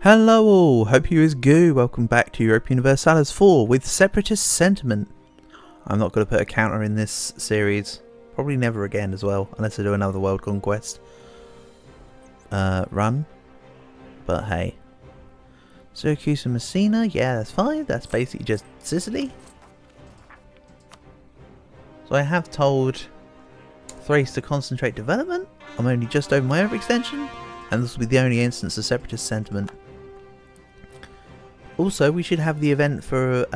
Hello all, hope you is good. Welcome back to Europa Universalis 4 with Separatist Sentiment. I'm not going to put a counter in this series. Probably never again as well, unless I do another World Conquest run. But hey. Syracuse and Messina, yeah that's fine. That's basically just Sicily. So I have told Thrace to concentrate development. I'm only just over my overextension. And this will be the only instance of Separatist Sentiment. Also, we should have the event for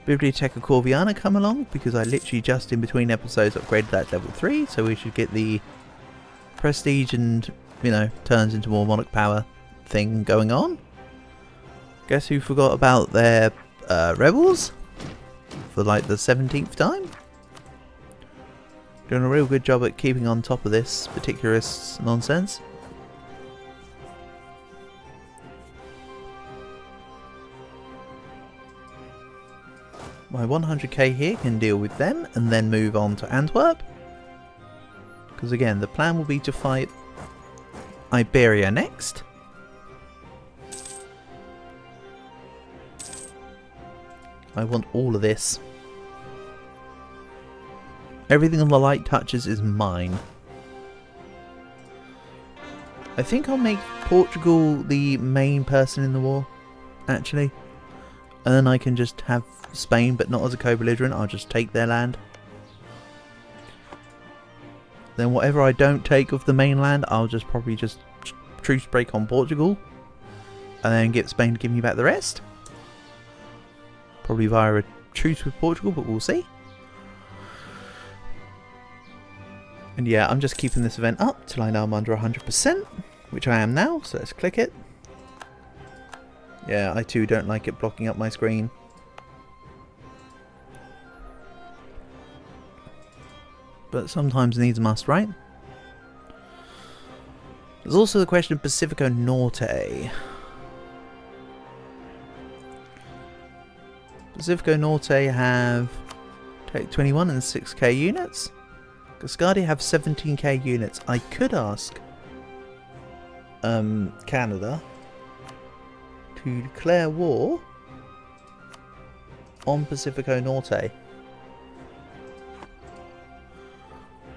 Biblioteca Corviana come along, because I literally just in between episodes upgraded that to level 3, so we should get the prestige and, you know, turns into more monarch power thing going on. Guess who forgot about their rebels for like the 17th time? Doing a real good job at keeping on top of this particularist nonsense. My 100k here can deal with them and then move on to Antwerp. Because again, the plan will be to fight Iberia next. I want all of this. Everything on the light touches is mine. I think I'll make Portugal the main person in the war, actually. And then I can just have Spain, but not as a co-belligerent. I'll just take their land. Then whatever I don't take of the mainland, I'll just probably just truce break on Portugal. And then get Spain to give me back the rest. Probably via a truce with Portugal, but we'll see. And yeah, I'm just keeping this event up till I know I'm under 100%, which I am now, so let's click it. Yeah, I too don't like it blocking up my screen. But sometimes needs must, right? There's also the question of Pacifico Norte. Pacifico Norte have take 21 and 6k units. Gascardi have 17k units. I could ask Canada to declare war on Pacifico Norte.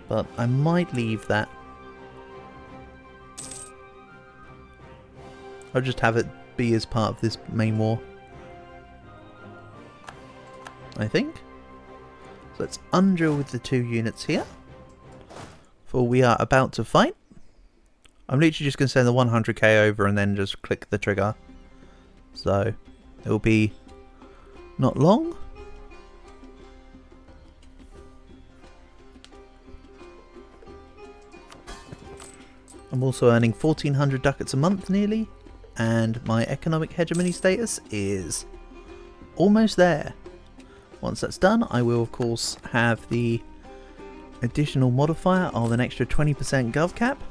But I might leave that. I'll just have it be as part of this main war, I think. So let's undrill with the 2 units here. For we are about to fight. I'm literally just going to send the 100k over and then just click the trigger. So it will be not long. I'm also earning 1400 ducats a month nearly, and my economic hegemony status is almost there. Once that's done, I will of course have the additional modifier of an extra 20% gov cap,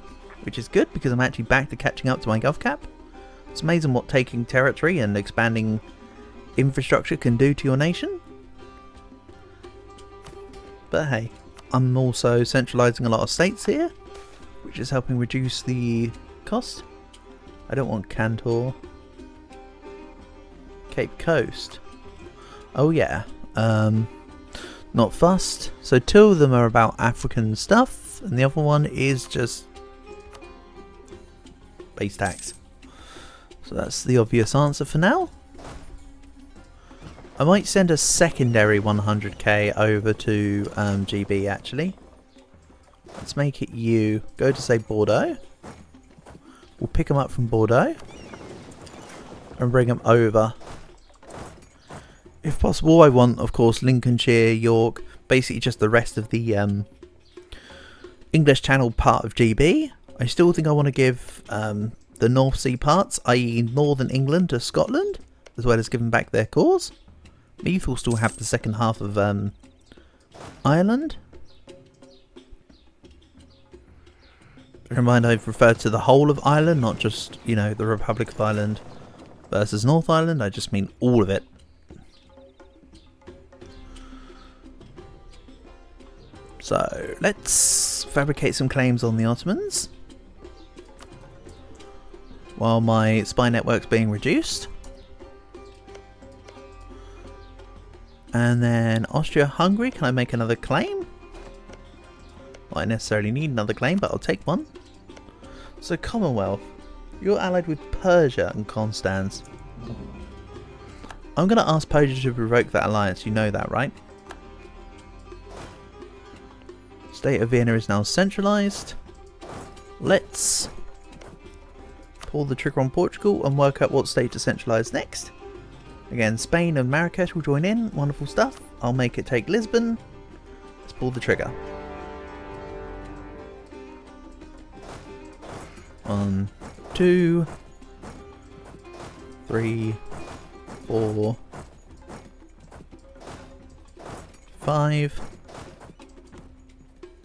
which is good because I'm actually back to catching up to my gov cap. It's amazing what taking territory and expanding infrastructure can do to your nation. But hey, I'm also centralising a lot of states here, which is helping reduce the cost. I don't want Cantor. Cape Coast. Oh yeah. Not fussed. So 2 of them are about African stuff, and the other one is just base tax. So that's the obvious answer for now. I might send a secondary 100k over to GB actually. Let's make it you. Go to say Bordeaux. We'll pick them up from Bordeaux and bring them over. If possible, I want, of course, Lincolnshire, York, basically just the rest of the English Channel part of GB. I still think I want to give the North Sea parts, i.e. Northern England, to Scotland, as well as giving back their cause. Meath will still have the second half of Ireland. Bear in mind, I've referred to the whole of Ireland, not just, you know, the Republic of Ireland versus North Ireland. I just mean all of it. So let's fabricate some claims on the Ottomans. while my spy network's being reduced. And then Austria-Hungary, can I make another claim? Well, I necessarily need another claim, but I'll take one. So Commonwealth, you're allied with Persia and Constance. I'm going to ask Persia to revoke that alliance, you know that, right? State of Vienna is now centralised. Let's pull the trigger on Portugal and work out what state to centralise next. Again, Spain and Marrakesh will join in. Wonderful stuff. I'll make it take Lisbon. Let's pull the trigger. 1, 2, 3, 4, 5.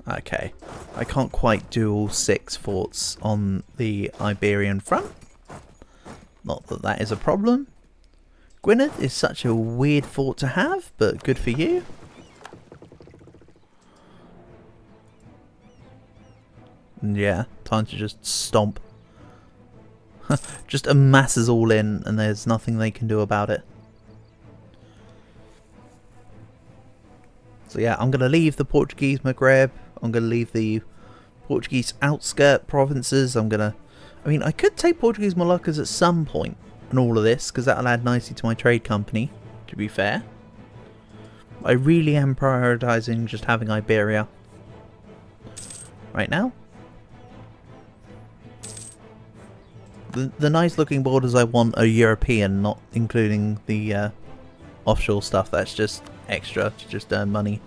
Okay, I can't quite do all 6 forts on the Iberian front. Not that that is a problem. Gwynedd is such a weird fort to have, but good for you. And yeah, time to just stomp. Just amasses all in, and there's nothing they can do about it. So yeah, I'm going to leave the Portuguese Maghreb. I'm going to leave the Portuguese outskirt provinces. I mean, I could take Portuguese Moluccas at some point in all of this, because that'll add nicely to my trade company, to be fair. I really am prioritising just having Iberia right now. The nice looking borders I want are European, not including the offshore stuff. That's just extra to just earn money.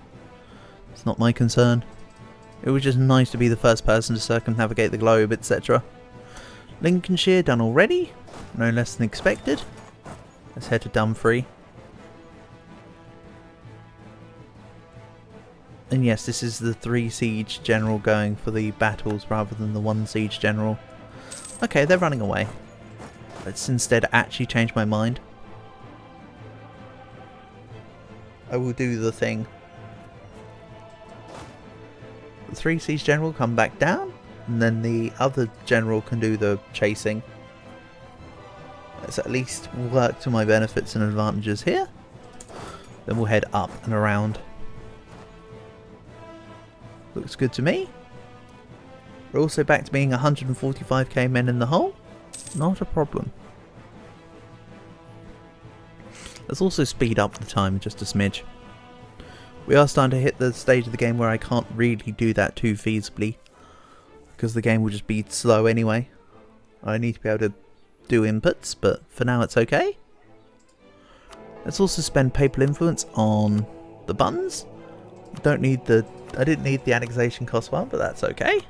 It's not my concern. It was just nice to be the first person to circumnavigate the globe, etc. Lincolnshire done already. No less than expected. Let's head to Dumfries. And yes, this is the 3 siege general going for the battles rather than the 1 siege general. Okay, they're running away. Let's instead actually change my mind. I will do the thing. The 3 siege general come back down, and then the other general can do the chasing. Let's at least work to my benefits and advantages here. Then we'll head up and around. Looks good to me. We're also back to being 145k men in the hole. Not a problem. Let's also speed up the time just a smidge. We are starting to hit the stage of the game where I can't really do that too feasibly, because the game will just be slow anyway. I need to be able to do inputs, but for now it's okay. Let's also spend papal influence on the buttons. I didn't need the annexation cost one, but that's okay.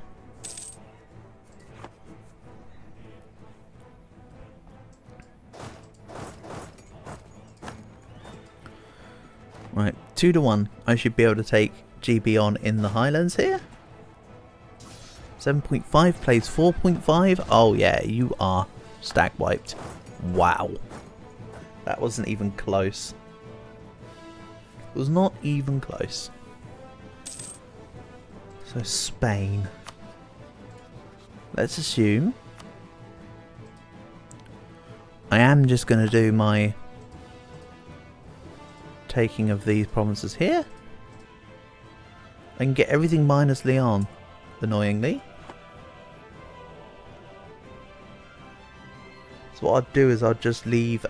Right, 2-1. I should be able to take GB on in the Highlands here. 7.5 plays 4.5. Oh yeah, you are stack wiped. Wow. That wasn't even close. It was not even close. So Spain. Let's assume I am just going to do my taking of these provinces here. I can get everything minus Leon, annoyingly. So what I'll do is I'll just leave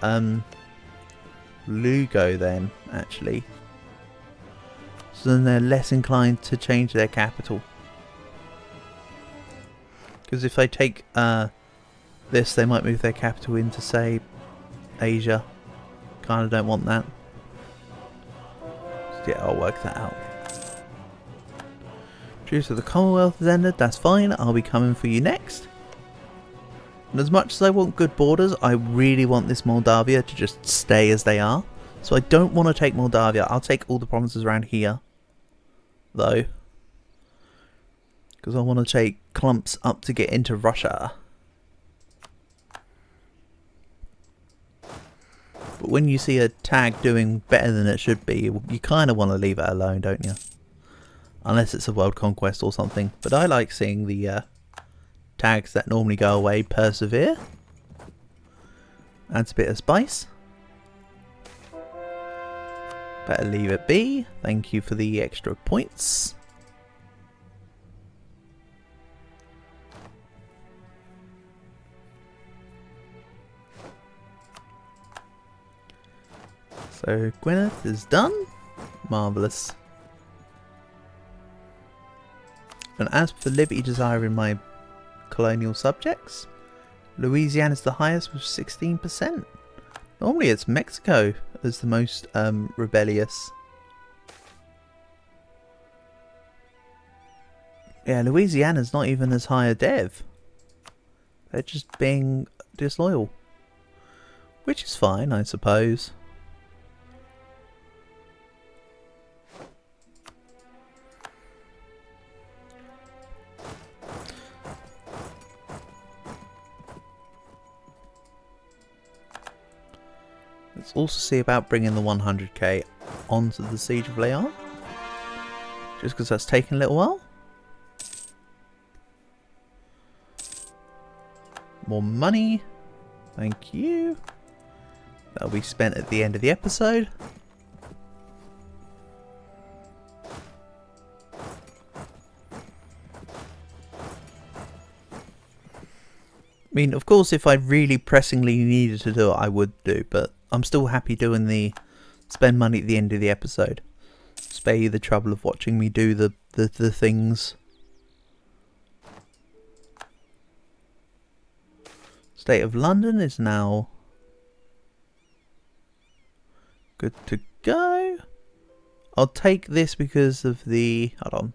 Lugo then, actually. So then they're less inclined to change their capital. Because if they take this, they might move their capital into, say, Asia. Kind of don't want that. Yeah, I'll work that out. Truce with the Commonwealth has ended, that's fine, I'll be coming for you next. And as much as I want good borders, I really want this Moldavia to just stay as they are. So I don't want to take Moldavia, I'll take all the provinces around here. Though. Because I want to take clumps up to get into Russia. But when you see a tag doing better than it should be, you kind of want to leave it alone, don't you? Unless it's a world conquest or something. But I like seeing the tags that normally go away persevere. Adds a bit of spice. Better leave it be. Thank you for the extra points. So Gwyneth is done. Marvellous. And as for liberty desire in my colonial subjects, Louisiana is the highest with 16%. Normally it's Mexico as the most rebellious. Yeah, Louisiana's not even as high a dev. They're just being disloyal. Which is fine, I suppose. Let's also see about bringing the 100k onto the Siege of Leon. Just because that's taken a little while. More money. Thank you. That'll be spent at the end of the episode. I mean, of course, if I really pressingly needed to do it, I would do, but I'm still happy doing the spend money at the end of the episode. Spare you the trouble of watching me do the things. State of London is now good to go. I'll take this because of the... Hold on.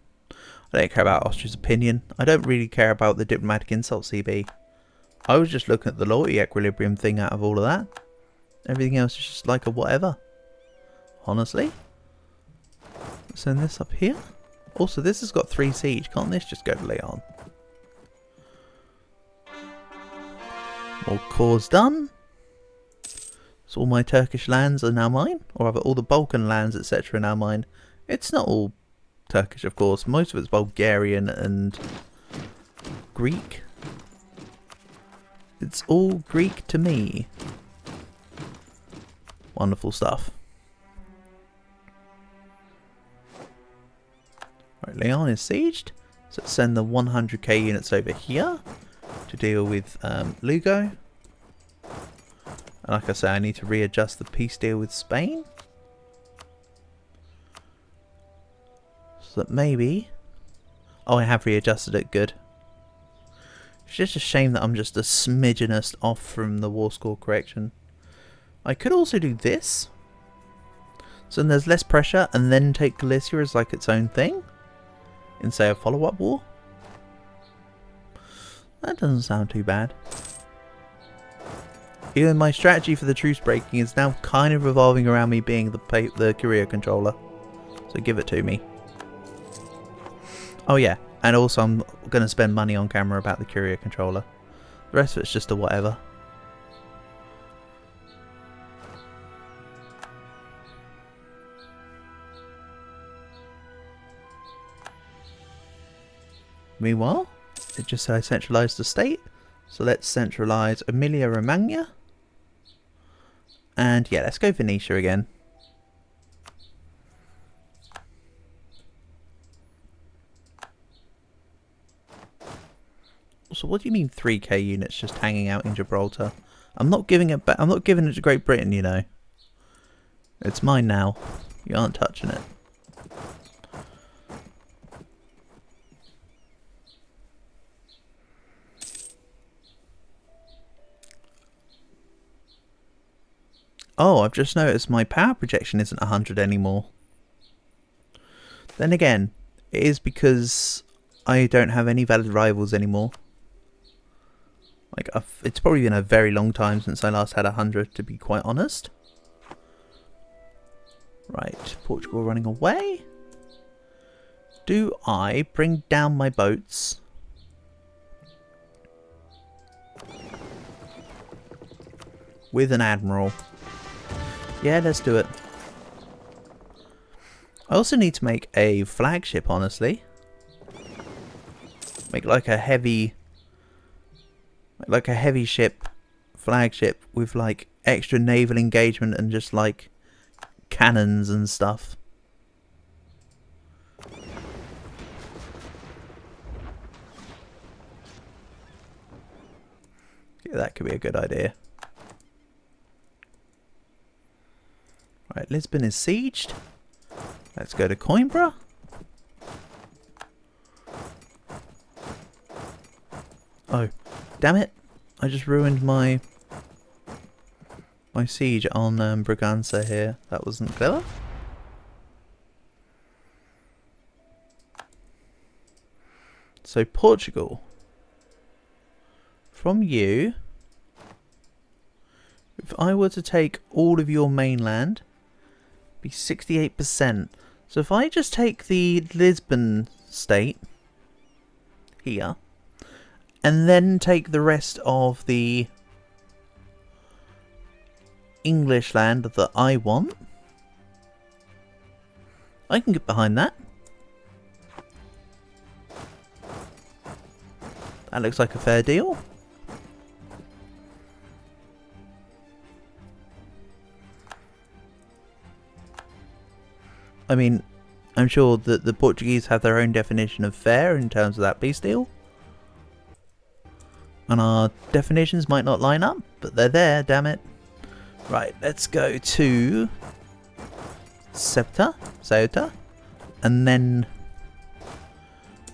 I don't care about Austria's opinion. I don't really care about the diplomatic insult CB. I was just looking at the loyalty equilibrium thing out of all of that. Everything else is just like a whatever. Honestly. Send this up here. Also, this has got 3 siege. Can't this just go to Leon? More cores done. So all my Turkish lands are now mine. Or rather, all the Balkan lands, etc. are now mine. It's not all Turkish, of course. Most of it's Bulgarian and Greek. It's all Greek to me. Wonderful stuff. Right, Leon is sieged. So let's send the 100k units over here to deal with Lugo. And like I say, I need to readjust the peace deal with Spain. So that maybe... Oh, I have readjusted it. Good. It's just a shame that I'm just a smidgenest off from the war score correction. I could also do this. So then there's less pressure and then take Galicia as like its own thing. In say a follow-up war. That doesn't sound too bad. Even my strategy for the truce breaking is now kind of revolving around me being the courier controller. So give it to me. Oh yeah. And also I'm going to spend money on camera about the courier controller. The rest of it's just a whatever. Meanwhile, it just said I centralised the state. So let's centralise Emilia Romagna. And yeah, let's go Venetia again. So what do you mean 3k units just hanging out in Gibraltar? I'm not giving it back. I'm not giving it to Great Britain, you know. It's mine now. You aren't touching it. Oh, I've just noticed my power projection isn't 100 anymore. Then again, it is because I don't have any valid rivals anymore. Like, it's probably been a very long time since I last had 100, to be quite honest. Right, Portugal running away. Do I bring down my boats? With an admiral. Yeah, let's do it. I also need to make a flagship, honestly. Make like a heavy ship flagship with like extra naval engagement and just like cannons and stuff. Yeah, that could be a good idea. Right, Lisbon is sieged. Let's go to Coimbra. Oh, damn it. I just ruined my siege on Braganza here. That wasn't clever. So Portugal. From you, if I were to take all of your mainland, it'd be 68%. So if I just take the Lisbon state here, and then take the rest of the English land that I want, I can get behind that. That looks like a fair deal. I mean, I'm sure that the Portuguese have their own definition of fair in terms of that peace deal. And our definitions might not line up, but they're there, damn it. Right, let's go to Ceuta, and then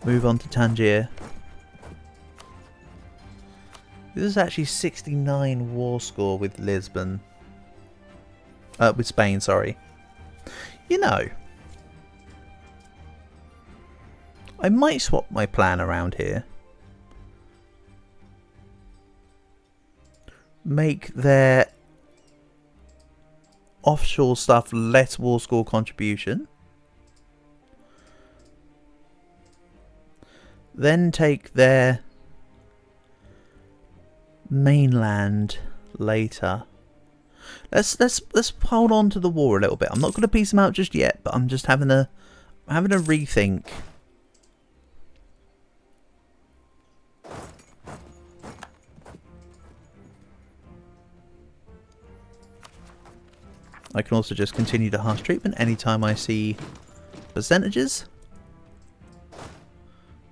move on to Tangier. This is actually 69 war score with Lisbon. With Spain, sorry. You know, I might swap my plan around here. Make their offshore stuff less war score contribution. Then take their mainland later. Let's hold on to the war a little bit. I'm not going to piece them out just yet, but I'm just having a rethink. I can also just continue to harsh treatment anytime I see percentages.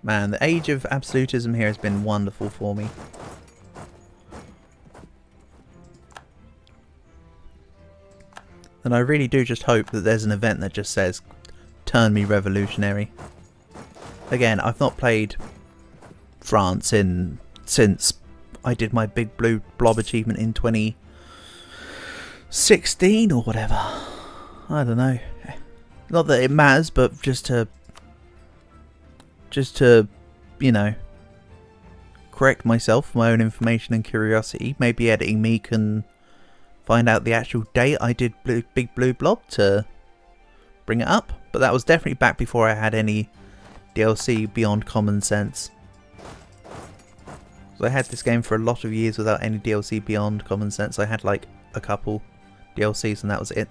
Man, the age of absolutism here has been wonderful for me. And I really do just hope that there's an event that just says, turn me revolutionary. Again, I've not played France since I did my big blue blob achievement in 2016 or whatever. I don't know. Not that it matters, but just to, you know, correct myself for my own information and curiosity. Maybe editing me can find out the actual date I did Big Blue Blob to bring it up. But that was definitely back before I had any DLC beyond common sense. So I had this game for a lot of years without any DLC beyond common sense. I had like a couple DLCs and that was it.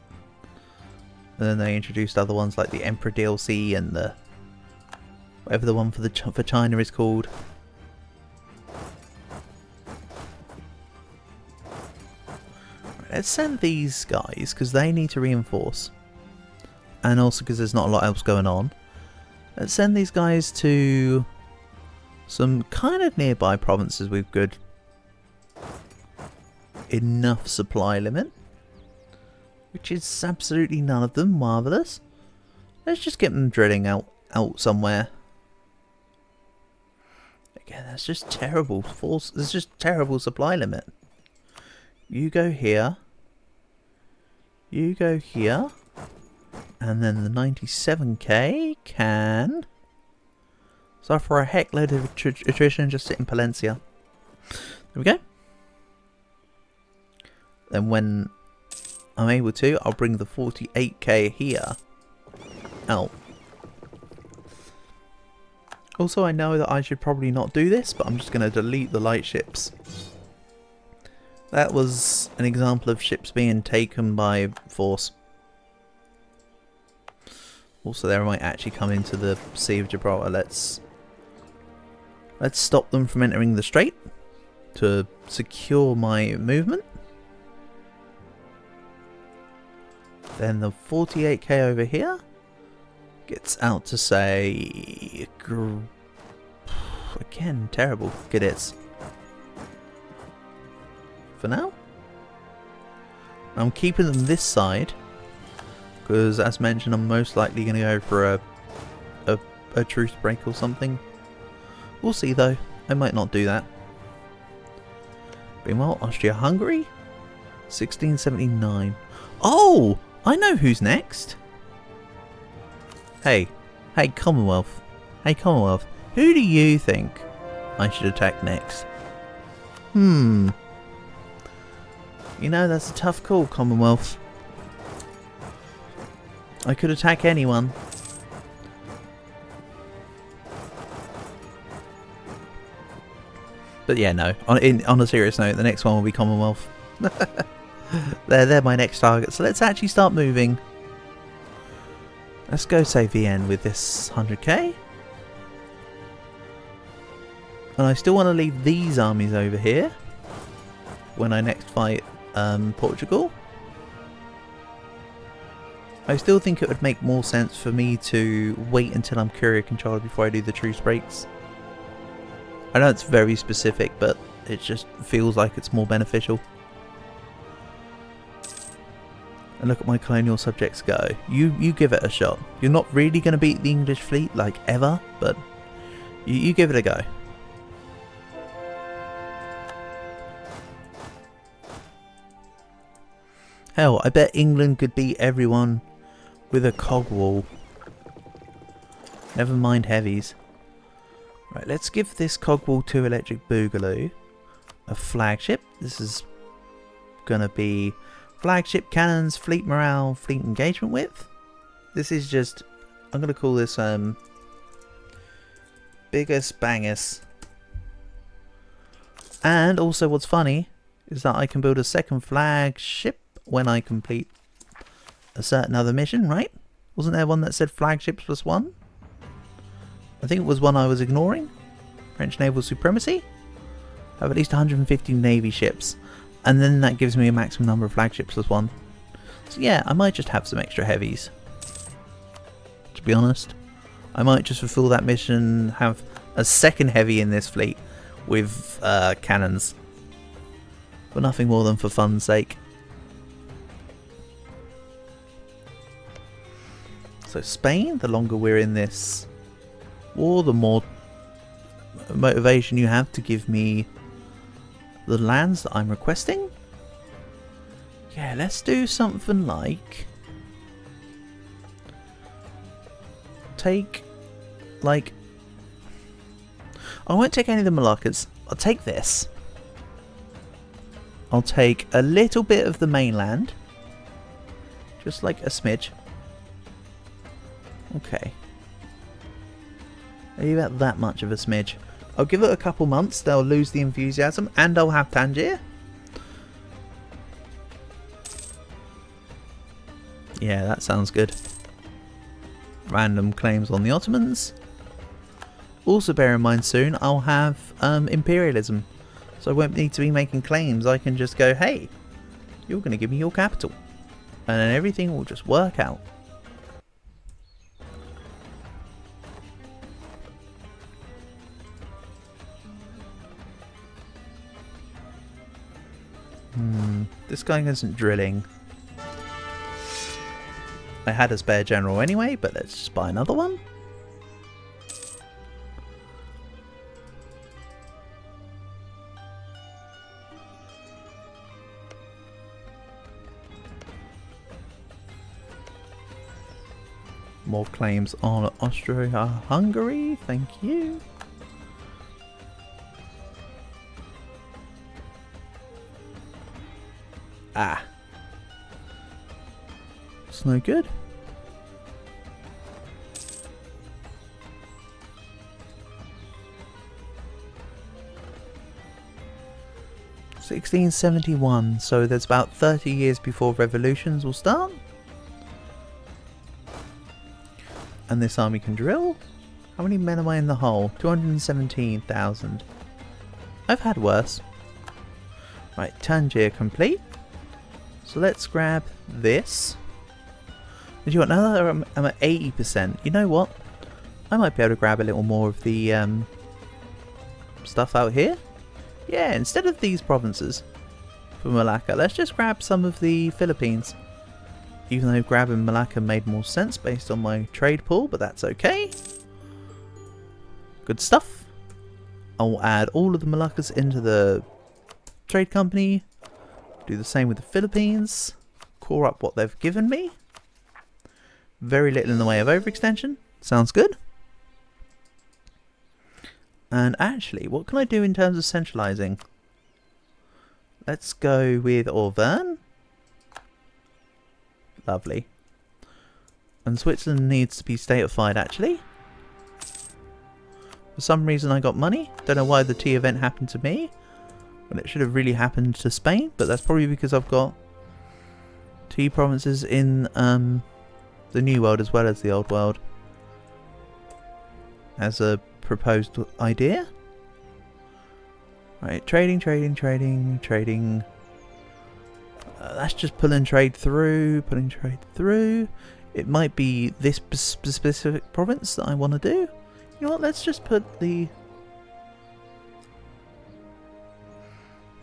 And then they introduced other ones like the Emperor DLC and the whatever the one for China is called. Let's send these guys because they need to reinforce, and also because there's not a lot else going on. Let's send these guys to some kind of nearby provinces with good enough supply limit, which is absolutely none of them. Marvellous. Let's just get them drilling out somewhere. Again, that's just terrible. There's just terrible supply limit. You go here. You go here. And then the 97k can suffer a heck load of attrition and just sit in Palencia. There we go. Then when I'm able to, I'll bring the 48k here out. Also, I know that I should probably not do this, but I'm just going to delete the light ships. That was an example of ships being taken by force. Also, they might actually come into the Sea of Gibraltar. Let's stop them from entering the strait. to secure my movement. Then the 48k over here gets out to say... Again, terrible cadets. For now. I'm keeping them this side. Because as mentioned, I'm most likely going to go for a truce break or something. We'll see though. I might not do that. Meanwhile, Austria-Hungary. 1679. Oh! I know who's next. Hey. Hey, Commonwealth. Hey, Commonwealth. Who do you think I should attack next? You know, that's a tough call, Commonwealth. I could attack anyone. But yeah, no. On a serious note, the next one will be Commonwealth. They're my next target. So let's actually start moving. Let's go say VN with this 100k. And I still want to leave these armies over here when I next fight Portugal. I still think it would make more sense for me to wait until I'm courier controller before I do the truce breaks. I know it's very specific, but it just feels like it's more beneficial. And look at my colonial subjects go. You give it a shot. You're not really going to beat the English fleet, like ever, but you give it a go. Hell, I bet England could beat everyone with a cog wall. Never mind heavies. Right, let's give this cog wall 2 electric boogaloo a flagship. This is gonna be flagship cannons, fleet morale, fleet engagement width. This is just, I'm gonna call this biggest bangers. And also what's funny is that I can build a second flagship when I complete a certain other mission, right? Wasn't there one that said flagships plus 1? I think it was one I was ignoring. French naval supremacy. I have at least 150 navy ships. And then that gives me a maximum number of flagships plus 1. So yeah, I might just have some extra heavies. To be honest. I might just fulfill that mission, have a second heavy in this fleet with cannons. But nothing more than for fun's sake. So Spain, the longer we're in this war, the more motivation you have to give me the lands that I'm requesting. Yeah, let's do something like... Take, like... I won't take any of the Moluccas. I'll take this. I'll take a little bit of the mainland. Just like a smidge. Okay. Maybe about that much of a smidge. I'll give it a couple months, they'll lose the enthusiasm, and I'll have Tangier. Yeah, that sounds good. Random claims on the Ottomans. Also bear in mind soon I'll have imperialism. So I won't need to be making claims, I can just go, hey, you're going to give me your capital. And then everything will just work out. This guy isn't drilling. I had a spare general anyway, but let's just buy another one. More claims on Austria-Hungary, thank you. Ah. It's no good. (1671), so there's about 30 years before revolutions will start. And this army can drill. How many men am I in the hole? 217,000. I've had worse. Right, Tangier complete. So let's grab this. Did you want another? I'm at 80%. You know what? I might be able to grab a little more of the stuff out here. Yeah, instead of these provinces for Malacca, let's just grab some of the Philippines. Even though grabbing Malacca made more sense based on my trade pool, but that's okay. Good stuff. I'll add all of the Malaccas into the trade company. Do the same with the Philippines. Core up what they've given me. Very little in the way of overextension. Sounds good. And actually, what can I do in terms of centralizing? Let's go with Auvergne. Lovely. And Switzerland needs to be statified actually. For some reason I got money. Don't know why the tea event happened to me. When it should have really happened to Spain. But that's probably because I've got tea provinces in the New World as well as the Old World. As a proposed idea. Right, trading. That's just pulling trade through. It might be this specific province that I want to do. You know what, let's just put the...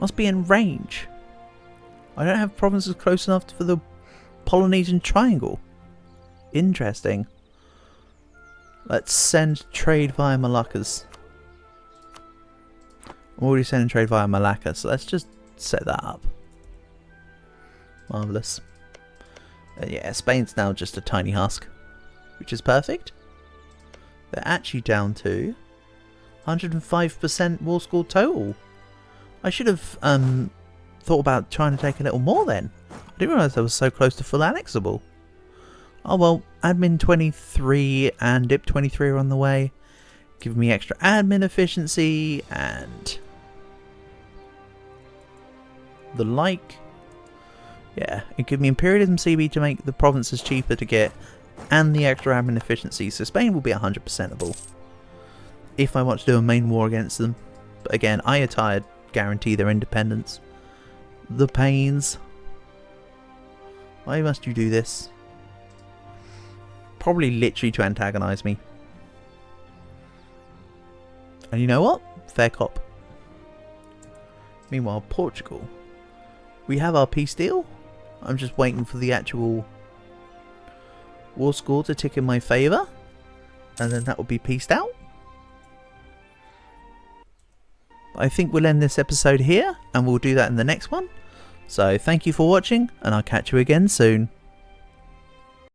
Must be in range. I don't have provinces close enough for the Polynesian Triangle. Interesting. Let's send trade via Moluccas. I'm already sending trade via Malacca, so let's just set that up. Marvellous. Yeah, Spain's now just a tiny husk, which is perfect. They're actually down to 105% war score total. I should have thought about trying to take a little more then. I didn't realise I was so close to full annexable. Oh well, admin 23 and dip 23 are on the way. Give me extra admin efficiency and the like. Yeah, it gives me Imperialism CB to make the provinces cheaper to get and the extra admin efficiency. So Spain will be 100%able if I want to do a main war against them. But again, I attire guarantee their independence. The pains. Why must you do this? Probably literally to antagonise me. And you know what? Fair cop. Meanwhile, Portugal. We have our peace deal. I'm just waiting for the actual war score to tick in my favour. And then that will be peaced out. I think we'll end this episode here. And we'll do that in the next one. So thank you for watching. And I'll catch you again soon.